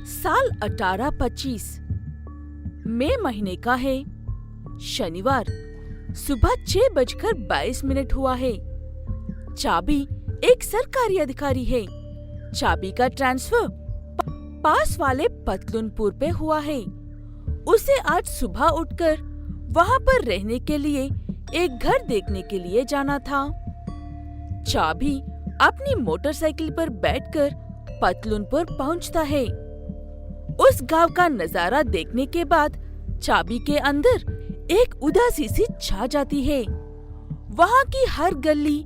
साल 1825 मई महीने का है। शनिवार सुबह 6:22 हुआ है। चाबी एक सरकारी अधिकारी है। चाबी का ट्रांसफर पास वाले पतलूनपुर पे हुआ है। उसे आज सुबह उठकर वहाँ पर रहने के लिए एक घर देखने के लिए जाना था। चाबी अपनी मोटरसाइकिल पर बैठकर पतलूनपुर पहुँचता है। उस गांव का नजारा देखने के बाद चाबी के अंदर एक उदासी सी छा जाती है। वहाँ की हर गली,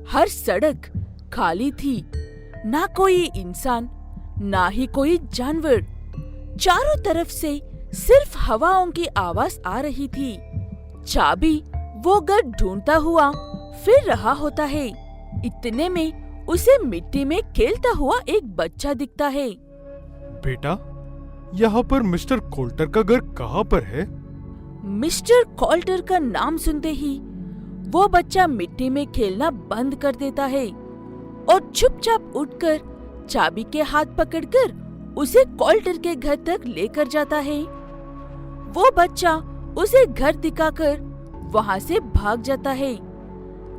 हर सड़क खाली थी। ना कोई इंसान, ना ही कोई जानवर। चारों तरफ से सिर्फ हवाओं की आवाज आ रही थी। चाबी वो घर ढूंढता हुआ फिर रहा होता है। इतने में उसे मिट्टी में खेलता हुआ एक बच्चा दिखता है। बेटा, यहाँ पर मिस्टर कोल्टर का घर कहाँ पर है? मिस्टर कोल्टर का नाम सुनते ही वो बच्चा मिट्टी में खेलना बंद कर देता है और चुपचाप उठकर चाबी के हाथ पकड़कर उसे कोल्टर के घर तक लेकर जाता है। वो बच्चा उसे घर दिखाकर वहाँ से भाग जाता है।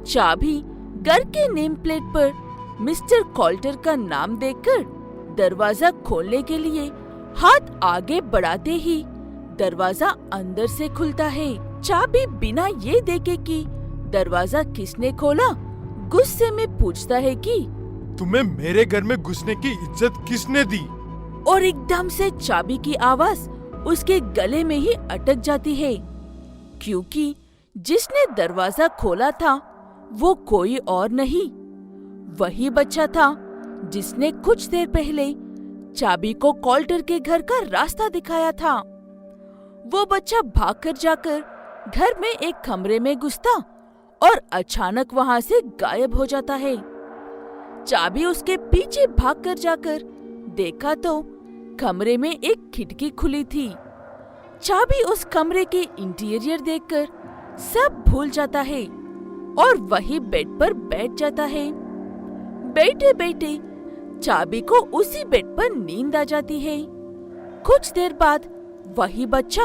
चाबी घर के नेम प्लेट पर मिस्टर कोल्टर का नाम देखकर दरवाजा खोलने के लिए हाथ आगे बढ़ाते ही दरवाजा अंदर से खुलता है। चाबी बिना ये देखे कि दरवाजा किसने खोला, गुस्से में पूछता है कि तुम्हें मेरे घर में घुसने की इज्जत किसने दी? और एकदम से चाबी की आवाज उसके गले में ही अटक जाती है, क्योंकि जिसने दरवाजा खोला था वो कोई और नहीं, वही बच्चा था जिसने कुछ देर पहले चाबी को कोल्टर के घर का रास्ता दिखाया था। वो बच्चा भागकर जाकर घर में एक कमरे में घुसता और अचानक वहाँ से गायब हो जाता है। चाबी उसके पीछे भागकर जाकर देखा तो कमरे में एक खिड़की खुली थी। चाबी उस कमरे के इंटीरियर देखकर सब भूल जाता है और वही बेड पर बैठ जाता है। बैठे बैठे चाबी को उसी बेड पर नींद आ जाती है। कुछ देर बाद वही बच्चा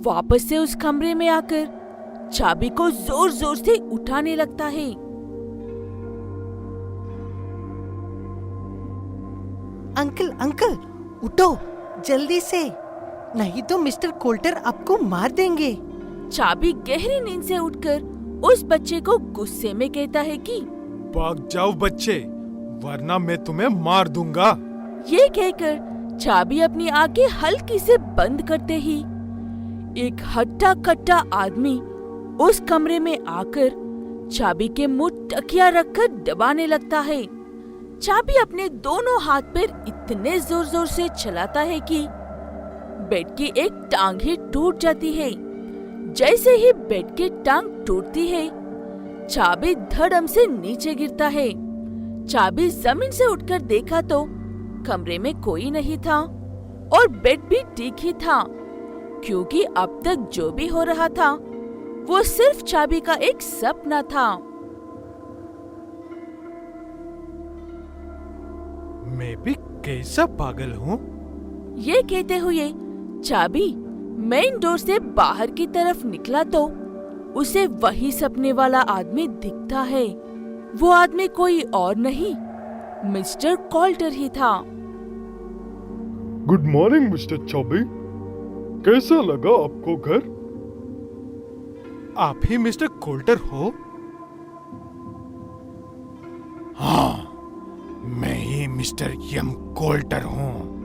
वापस से उस कमरे में आकर चाबी को जोर जोर से उठाने लगता है। अंकल अंकल उठो जल्दी से, नहीं तो मिस्टर कोल्टर आपको मार देंगे। चाबी गहरी नींद से उठकर उस बच्चे को गुस्से में कहता है कि भाग जाओ बच्चे, वरना मैं तुम्हें मार दूंगा। ये कहकर चाबी अपनी आंखें हल्की से बंद करते ही एक हट्टा कट्टा आदमी उस कमरे में आकर चाबी के मुंह तकिया रखकर दबाने लगता है। चाबी अपने दोनों हाथ पैर इतने जोर जोर से चलाता है कि बेड की एक टांग ही टूट जाती है। जैसे ही बेड की टांग टूटती है, चाबी धड़म से नीचे गिरता है। चाबी जमीन से उठकर देखा तो कमरे में कोई नहीं था और बेड भी ठीक ही था, क्योंकि अब तक जो भी हो रहा था वो सिर्फ चाबी का एक सपना था। मैं भी कैसा पागल हूँ? ये कहते हुए चाबी मेन डोर से बाहर की तरफ निकला तो उसे वही सपने वाला आदमी दिखता है। वो आदमी कोई और नहीं, मिस्टर कोल्टर ही था। गुड मॉर्निंग मिस्टर चाबी, कैसा लगा आपको घर? आप ही मिस्टर कोल्टर हो? हाँ, मैं ही मिस्टर यम कोल्टर हूँ।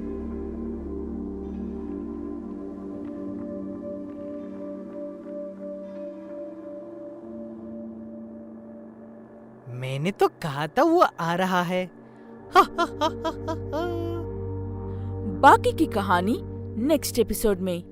मैंने तो कहा था वो आ रहा है। बाकी की कहानी नेक्स्ट एपिसोड में।